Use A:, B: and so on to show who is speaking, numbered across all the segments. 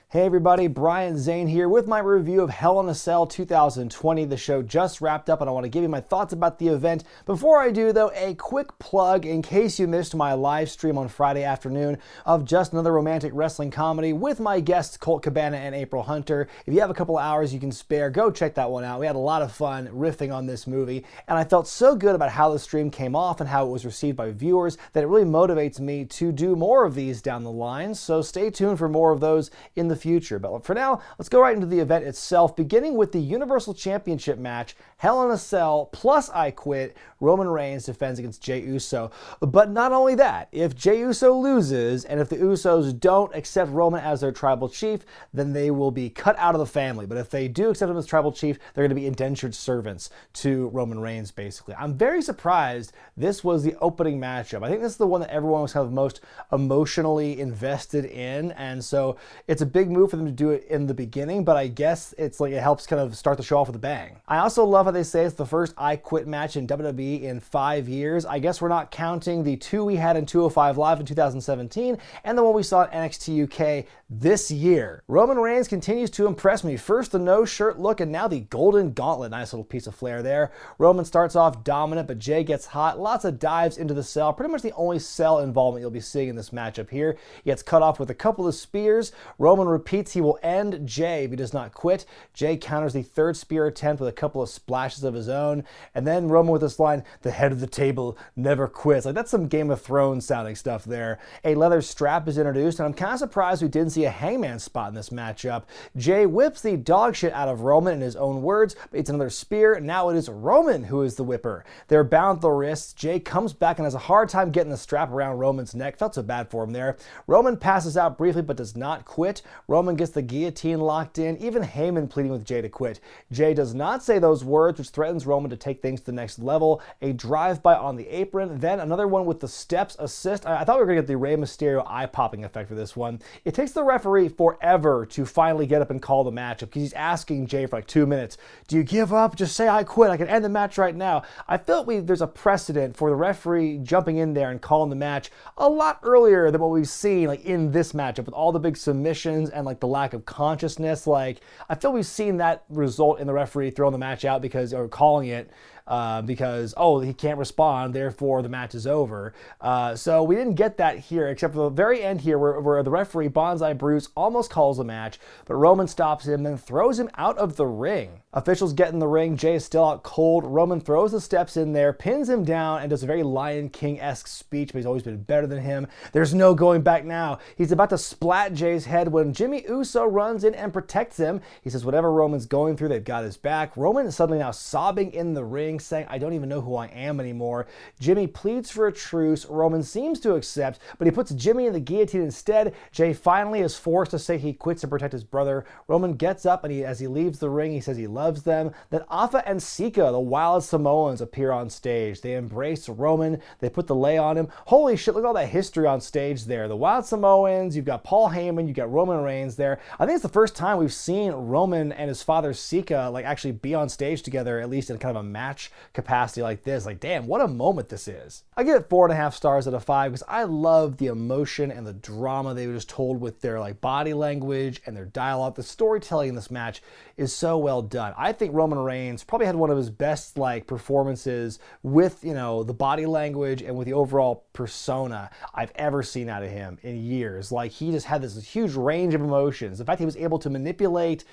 A: Hey everybody, Brian Zane here with my review of Hell in a Cell 2020. The show just wrapped up and I want to give you my thoughts about the event. Before I do though, a quick plug in case you missed my live stream on Friday afternoon of Just Another Romantic Wrestling Comedy with my guests Colt Cabana and April Hunter. If you have a couple of hours you can spare, go check that one out. We had a lot of fun riffing on this movie and I felt so good about how the stream came off and how it was received by viewers that it really motivates me to do more of these down the line. So stay tuned for more of those in the future. But for now, let's go right into the event itself, beginning with the Universal Championship match, Hell in a Cell plus I Quit. Roman Reigns defends against Jey Uso. But not only that, if Jey Uso loses and if the Usos don't accept Roman as their tribal chief, then they will be cut out of the family. But if they do accept him as tribal chief, they're going to be indentured servants to Roman Reigns, basically. I'm very surprised this was the opening matchup. I think this is the one that everyone was kind of most emotionally invested in, and so it's a big move for them to do it in the beginning, but I guess it's like it helps kind of start the show off with a bang. I also love how they say it's the first I Quit match in WWE in 5 years. I guess we're not counting the two we had in 205 Live in 2017 and the one we saw in NXT UK this year. Roman Reigns continues to impress me. First the no shirt look and now the golden gauntlet. Nice little piece of flair there. Roman starts off dominant, but Jey gets hot. Lots of dives into the cell. Pretty much the only cell involvement you'll be seeing in this matchup here. He gets cut off with a couple of spears. Roman repeats he will end Jey if he does not quit. Jey counters the third spear attempt with a couple of splashes of his own. And then Roman with this line, the head of the table never quits. Like that's some Game of Thrones sounding stuff there. A leather strap is introduced, and I'm kind of surprised we didn't see a hangman spot in this matchup. Jey whips the dog shit out of Roman in his own words, but it's another spear. Now it is Roman who is the whipper. They're bound the wrists. Jey comes back and has a hard time getting the strap around Roman's neck. Felt so bad for him there. Roman passes out briefly but does not quit. Roman gets the guillotine locked in, even Heyman pleading with Jey to quit. Jey does not say those words, which threatens Roman to take things to the next level. A drive-by on the apron, then another one with the steps assist. I thought we were going to get the Rey Mysterio eye-popping effect for this one. It takes the referee forever to finally get up and call the match up because he's asking Jey for like 2 minutes. Do you give up? Just say I quit. I can end the match right now. I feel there's a precedent for the referee jumping in there and calling the match a lot earlier than what we've seen like in this matchup with all the big submissions and like the lack of consciousness. Like I feel we've seen that result in the referee throwing the match out or calling it because, oh, he can't respond, therefore the match is over. So we didn't get that here, except for the very end here where the referee, Bonsai Bruce, almost calls the match, but Roman stops him, then throws him out of the ring. Officials get in the ring, Jey is still out cold. Roman throws the steps in there, pins him down, and does a very Lion King-esque speech, but he's always been better than him. There's no going back now. He's about to splat Jey's head when Jimmy Uso runs in and protects him. He says whatever Roman's going through, they've got his back. Roman is suddenly now sobbing in the ring, saying, I don't even know who I am anymore. Jimmy pleads for a truce. Roman seems to accept, but he puts Jimmy in the guillotine instead. Jey finally is forced to say he quits to protect his brother. Roman gets up and as he leaves the ring, he says he loves them. Then Afa and Sika, the Wild Samoans, appear on stage. They embrace Roman. They put the lei on him. Holy shit, look at all that history on stage there. The Wild Samoans, you've got Paul Heyman, you've got Roman Reigns there. I think it's the first time we've seen Roman and his father Sika like actually be on stage together, at least in kind of a match capacity like this. Like, damn, what a moment this is. I give it 4.5 stars out of 5 because I love the emotion and the drama they were just told with their like body language and their dialogue. The storytelling in this match is so well done. I think Roman Reigns probably had one of his best like performances with, you know, the body language and with the overall persona I've ever seen out of him in years. Like he just had this huge range of emotions. The fact he was able to manipulate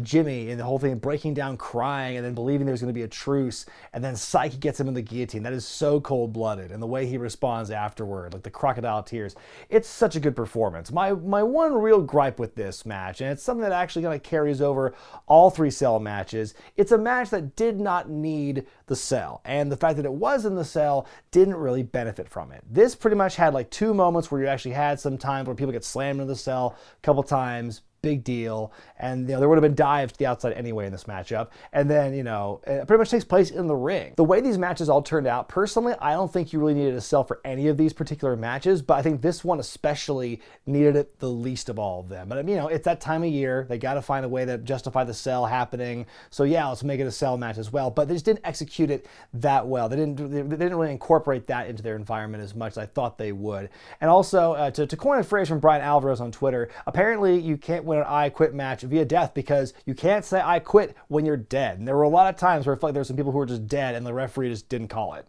A: Jimmy and the whole thing, breaking down crying and then believing there's going to be a truce, and then Psyche gets him in the guillotine. That is so cold-blooded, and the way he responds afterward, like the crocodile tears. It's such a good performance. My one real gripe with this match, and it's something that actually kind of carries over all 3 cell matches, it's a match that did not need the cell, and the fact that it was in the cell didn't really benefit from it. This pretty much had like 2 moments where you actually had some time where people get slammed into the cell a couple times, big deal, and there would have been dives to the outside anyway in this matchup, and then it pretty much takes place in the ring. The way these matches all turned out, personally, I don't think you really needed a cell for any of these particular matches, but I think this one especially needed it the least of all of them. But it's that time of year, they got to find a way to justify the cell happening, so yeah, let's make it a cell match as well, but they just didn't execute it that well. They didn't really incorporate that into their environment as much as I thought they would. And also, to coin a phrase from Brian Alvarez on Twitter, apparently you can't win in an I Quit match via death, because you can't say I quit when you're dead. And there were a lot of times where I feel like there's some people who were just dead and the referee just didn't call it.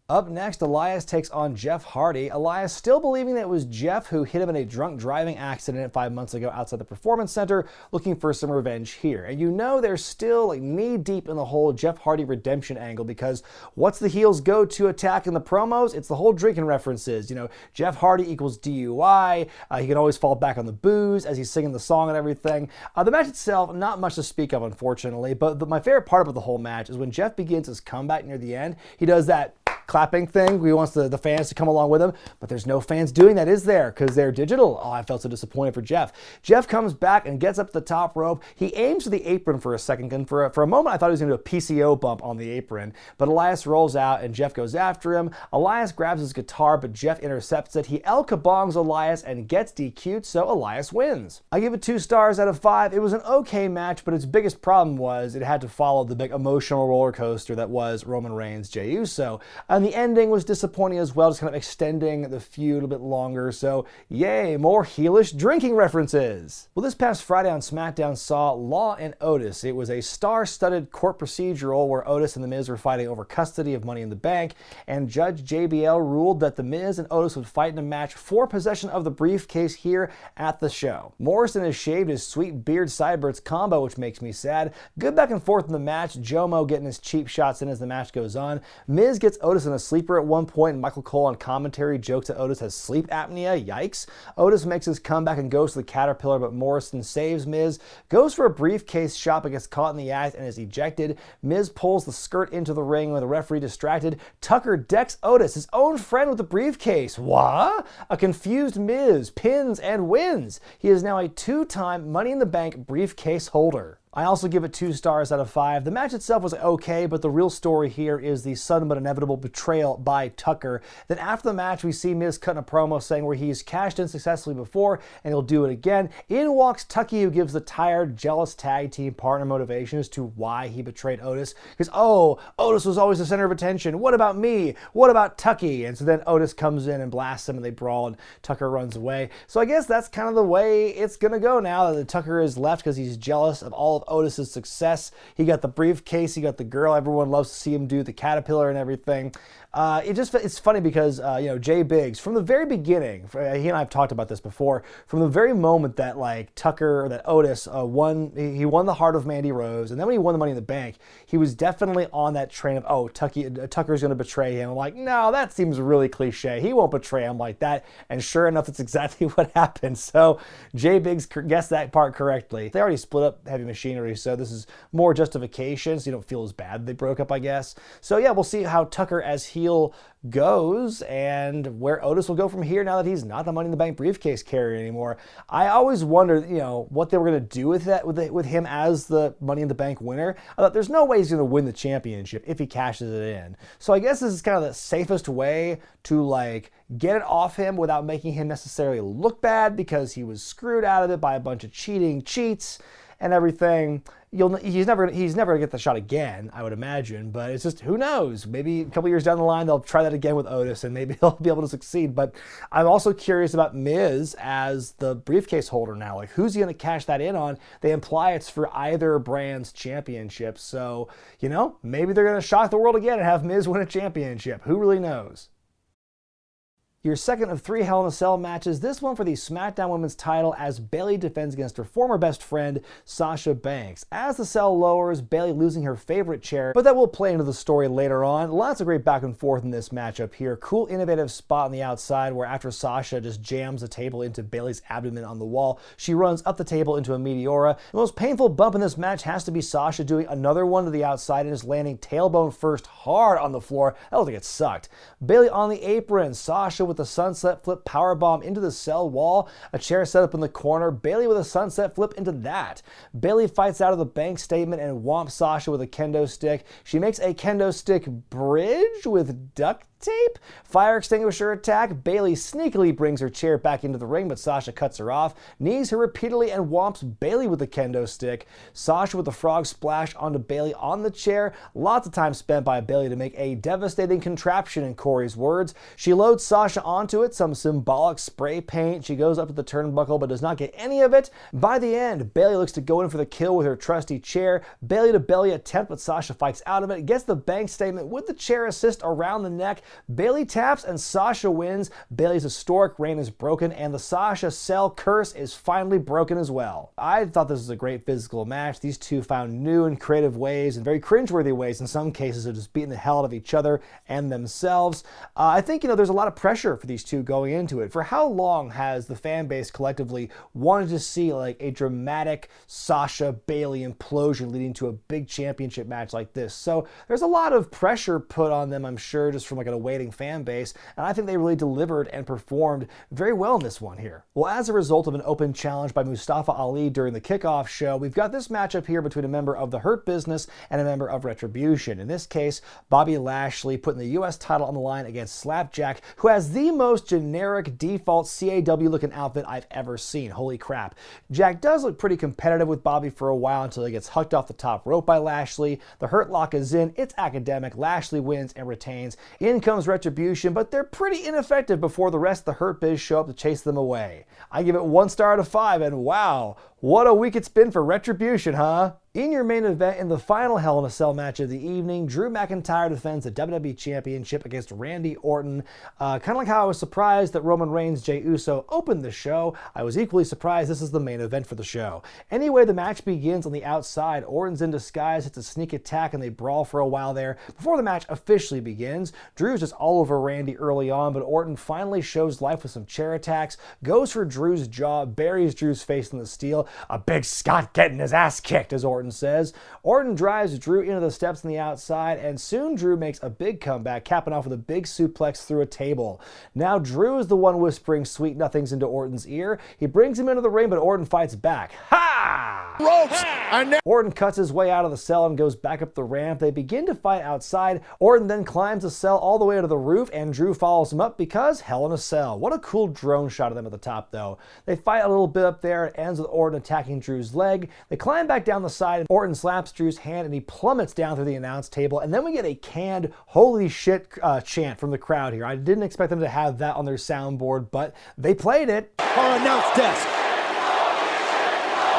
A: Up next, Elias takes on Jeff Hardy. Elias still believing that it was Jeff who hit him in a drunk driving accident 5 months ago outside the Performance Center, looking for some revenge here. And you know they're still like knee deep in the whole Jeff Hardy redemption angle, because what's the heel's go-to attack in the promos? It's the whole drinking references. You know, Jeff Hardy equals DUI. He can always fall back on the booze as he's singing the song and everything. The match itself, not much to speak of, unfortunately, but my favorite part of the whole match is when Jeff begins his comeback near the end. He does that clapping thing. He wants the fans to come along with him, but there's no fans doing that, is there? Because they're digital. Oh, I felt so disappointed for Jeff. Jeff comes back and gets up to the top rope. He aims for the apron for a second, and for a moment I thought he was going to do a PCO bump on the apron, but Elias rolls out and Jeff goes after him. Elias grabs his guitar, but Jeff intercepts it. He El Kabongs Elias and gets DQ'd, so Elias wins. I give it 2 stars out of 5. It was an okay match, but its biggest problem was it had to follow the big emotional roller coaster that was Roman Reigns, Jey Uso. And the ending was disappointing as well, just kind of extending the feud a bit longer. So yay, more heelish drinking references. Well, this past Friday on Smackdown saw Law and Otis. It was a star-studded court procedural where Otis and The Miz were fighting over custody of Money in the Bank, and Judge JBL ruled that The Miz and Otis would fight in a match for possession of the briefcase here at the show. Morrison has shaved his sweet beard sideburns combo, which makes me sad. Good back and forth in the match, Jomo getting his cheap shots in as the match goes on. Miz gets Otis in a sleeper at one point, and Michael Cole on commentary jokes that Otis has sleep apnea. Yikes. Otis makes his comeback and goes to the Caterpillar, but Morrison saves Miz, goes for a briefcase shot but gets caught in the act and is ejected. Miz pulls the skirt into the ring with the referee distracted. Tucker decks Otis, his own friend, with the briefcase. What? A confused Miz pins and wins. He is now a 2-time Money in the Bank briefcase holder. I also give it 2 stars out of 5. The match itself was okay, but the real story here is the sudden but inevitable betrayal by Tucker. Then after the match, we see Miz cutting a promo saying where he's cashed in successfully before and he'll do it again. In walks Tucky, who gives the tired, jealous tag team partner motivation as to why he betrayed Otis. Because, oh, Otis was always the center of attention. What about me? What about Tucky? And so then Otis comes in and blasts him and they brawl and Tucker runs away. So I guess that's kind of the way it's going to go now that Tucker is left because he's jealous of all of Otis's success. He got the briefcase, he got the girl, everyone loves to see him do the Caterpillar and everything. It's funny because, Jay Biggs, from the very beginning, he and I have talked about this before, from the very moment that that Otis won the heart of Mandy Rose, and then when he won the Money in the Bank, he was definitely on that train of, oh, Tucker's going to betray him. I'm like, no, that seems really cliche. He won't betray him like that. And sure enough, that's exactly what happened. So Jay Biggs guessed that part correctly. They already split up Heavy Machinery, so this is more justification, so you don't feel as bad they broke up, I guess. So yeah, we'll see how Tucker as heel goes and where Otis will go from here now that he's not the Money in the Bank briefcase carrier anymore. I always wondered, what they were going to do with that, with him as the Money in the Bank winner. I thought there's no way he's going to win the championship if he cashes it in. So I guess this is kind of the safest way to get it off him without making him necessarily look bad because he was screwed out of it by a bunch of cheating cheats and everything. He's never gonna get the shot again, I would imagine, but it's just, who knows? Maybe a couple years down the line, they'll try that again with Otis and maybe he'll be able to succeed. But I'm also curious about Miz as the briefcase holder now. Who's he gonna cash that in on? They imply it's for either brand's championship. So, maybe they're gonna shock the world again and have Miz win a championship. Who really knows? Your second of 3 Hell in a Cell matches, this one for the SmackDown Women's title as Bayley defends against her former best friend, Sasha Banks. As the cell lowers, Bayley losing her favorite chair, but that will play into the story later on. Lots of great back and forth in this matchup here. Cool, innovative spot on the outside where after Sasha just jams the table into Bayley's abdomen on the wall, she runs up the table into a Meteora. The most painful bump in this match has to be Sasha doing another one to the outside and just landing tailbone first hard on the floor. That looked like it sucked. Bayley on the apron, Sasha with a sunset flip powerbomb into the cell wall, a chair set up in the corner, Bayley with a sunset flip into that. Bayley fights out of the bank statement and whomps Sasha with a kendo stick. She makes a kendo stick bridge with duct tape. Fire extinguisher attack. Bayley sneakily brings her chair back into the ring, but Sasha cuts her off, knees her repeatedly, and whomps Bayley with the kendo stick. Sasha with the frog splash onto Bayley on the chair. Lots of time spent by Bayley to make a devastating contraption, in Corey's words. She loads Sasha onto it, some symbolic spray paint. She goes up to the turnbuckle but does not get any of it. By the end, Bayley looks to go in for the kill with her trusty chair. Bayley to belly attempt, but Sasha fights out of it, gets the bank statement with the chair assist around the neck. Bayley taps and Sasha wins. Bayley's historic reign is broken, and the Sasha Cell curse is finally broken as well. I thought this was a great physical match. These two found new and creative ways, and very cringeworthy ways in some cases, of just beating the hell out of each other and themselves. I think, there's a lot of pressure for these two going into it. For how long has the fan base collectively wanted to see like a dramatic Sasha Bayley implosion leading to a big championship match like this? So there's a lot of pressure put on them, I'm sure, just from like an awaiting fan base, and I think they really delivered and performed very well in this one here. Well, as a result of an open challenge by Mustafa Ali during the kickoff show, we've got this matchup here between a member of the Hurt Business and a member of Retribution. In this case, Bobby Lashley putting the US title on the line against Slapjack, who has the most generic default CAW looking outfit I've ever seen. Holy crap. Jack does look pretty competitive with Bobby for a while until he gets hucked off the top rope by Lashley. The Hurt Lock is in. It's academic. Lashley wins and retains. In comes Retribution, but they're pretty ineffective before the rest of the Hurt Biz show up to chase them away. I give it 1 star out of 5, and wow, what a week it's been for Retribution, huh? In your main event, in the final Hell in a Cell match of the evening, Drew McIntyre defends the WWE Championship against Randy Orton. Kind of like how I was surprised that Roman Reigns, Jey Uso opened the show, I was equally surprised this is the main event for the show. Anyway, the match begins on the outside. Orton's in disguise, hits a sneak attack, and they brawl for a while there before the match officially begins. Drew's just all over Randy early on, but Orton finally shows life with some chair attacks, goes for Drew's jaw, buries Drew's face in the steel. A big Scot getting his ass kicked, as Orton says. Orton drives Drew into the steps on the outside, and soon Drew makes a big comeback, capping off with a big suplex through a table. Now Drew is the one whispering sweet nothings into Orton's ear. He brings him into the ring, but Orton fights back. Ha! Ropes! Orton cuts his way out of the cell and goes back up the ramp. They begin to fight outside. Orton then climbs the cell all the way to the roof, and Drew follows him up because Hell in a Cell. What a cool drone shot of them at the top, though. They fight a little bit up there. It ends with Orton attacking Drew's leg. They climb back down the side, and Orton slaps Drew's hand, and he plummets down through the announce table. And then we get a canned holy shit chant from the crowd here. I didn't expect them to have that on their soundboard, but they played it.
B: Our announce desk.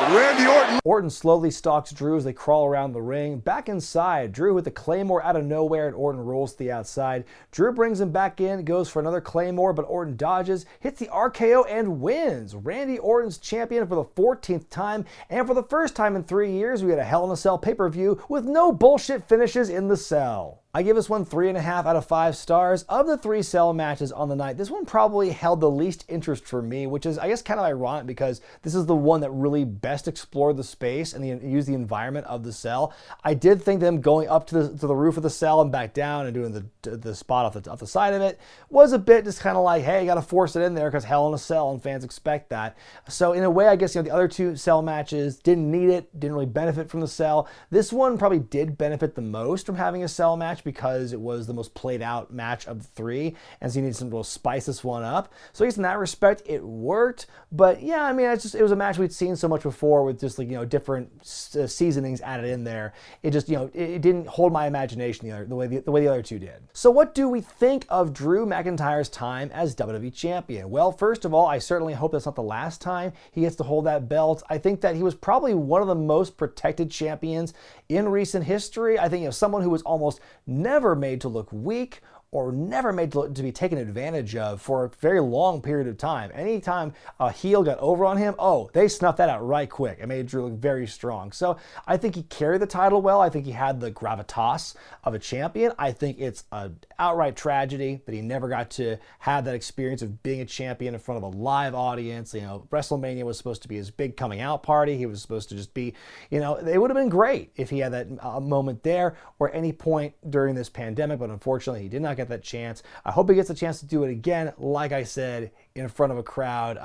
C: Randy
A: Orton slowly stalks Drew as they crawl around the ring. Back inside, Drew with the Claymore out of nowhere, and Orton rolls to the outside. Drew brings him back in, goes for another Claymore, but Orton dodges, hits the RKO, and wins. Randy Orton's champion for the 14th time, and for the first time in 3 years, we get a Hell in a Cell pay-per-view with no bullshit finishes in the cell. I give this one 3.5 out of 5 stars. Of the 3 cell matches on the night, this one probably held the least interest for me, which is, I guess, kind of ironic because this is the one that really best explored the space and used the environment of the cell. I did think them going up to the roof of the cell and back down and doing the spot off the side of it was a bit just kind of like, hey, got to force it in there because Hell in a Cell and fans expect that. So in a way, I guess, the other 2 cell matches didn't need it, didn't really benefit from the cell. This one probably did benefit the most from having a cell match because it was the most played out match of the 3, and so you need some to spice this one up. So I guess in that respect, it worked. But yeah, I mean, it was a match we'd seen so much before with just different seasonings added in there. It just it didn't hold my imagination the way the other 2 did. So what do we think of Drew McIntyre's time as WWE Champion? Well, first of all, I certainly hope that's not the last time he gets to hold that belt. I think that he was probably one of the most protected champions in recent history. I think someone who was almost never made to look weak or never made to be taken advantage of for a very long period of time. Anytime a heel got over on him, they snuffed that out right quick. It made Drew look very strong. So I think he carried the title well. I think he had the gravitas of a champion. I think it's an outright tragedy that he never got to have that experience of being a champion in front of a live audience. WrestleMania was supposed to be his big coming out party. He was supposed to just be, it would have been great if he had that moment there or any point during this pandemic, but unfortunately he did not get that chance. I hope he gets a chance to do it again. Like I said, in front of a crowd.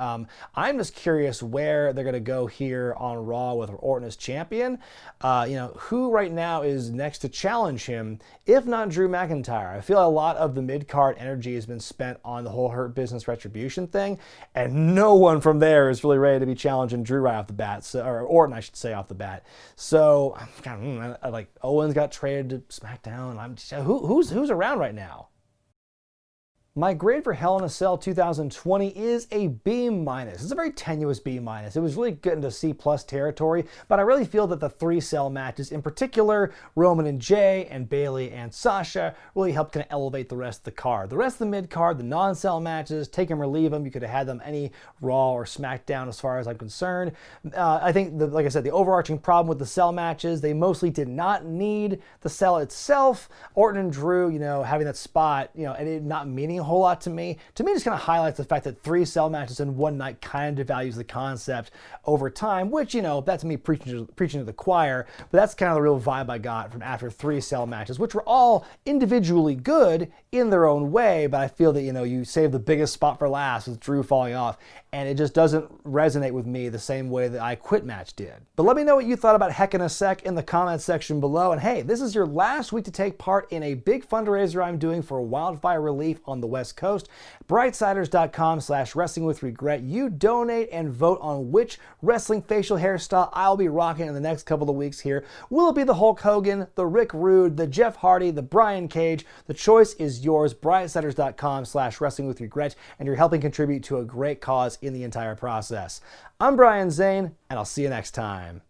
A: I'm just curious where they're going to go here on Raw with Orton as champion. Who right now is next to challenge him, if not Drew McIntyre? I feel a lot of the mid-card energy has been spent on the whole Hurt Business Retribution thing, and no one from there is really ready to be challenging Drew right off the bat, or Orton, I should say, off the bat. So, like, Owens got traded to SmackDown. Who's around right now? My grade for Hell in a Cell 2020 is a B-. It's a very tenuous B-. It was really good into C+ territory, but I really feel that the 3 cell matches, in particular Roman and Jay and Bayley and Sasha, really helped kind of elevate the rest of the card. The rest of the mid-card, the non-cell matches, take them or leave them, you could have had them any Raw or SmackDown as far as I'm concerned. I think, like I said, the overarching problem with the cell matches, they mostly did not need the cell itself. Orton and Drew, having that spot, and it not meaning a whole lot to me. To me, it just kind of highlights the fact that 3 cell matches in one night kind of devalues the concept over time, which, that's me preaching to the choir, but that's kind of the real vibe I got from after 3 cell matches, which were all individually good in their own way, but I feel that, you save the biggest spot for last with Drew falling off, and it just doesn't resonate with me the same way that I Quit match did. But let me know what you thought about Heck in a Sec in the comments section below, and hey, this is your last week to take part in a big fundraiser I'm doing for wildfire relief on the West Coast. Brightsiders.com/wrestlingwithregret. You donate and vote on which wrestling facial hairstyle I'll be rocking in the next couple of weeks here. Will it be the Hulk Hogan, the Rick Rude, the Jeff Hardy, the Brian Cage? The choice is yours. Brightsiders.com/wrestlingwithregret, and you're helping contribute to a great cause in the entire process. I'm Brian Zane, and I'll see you next time.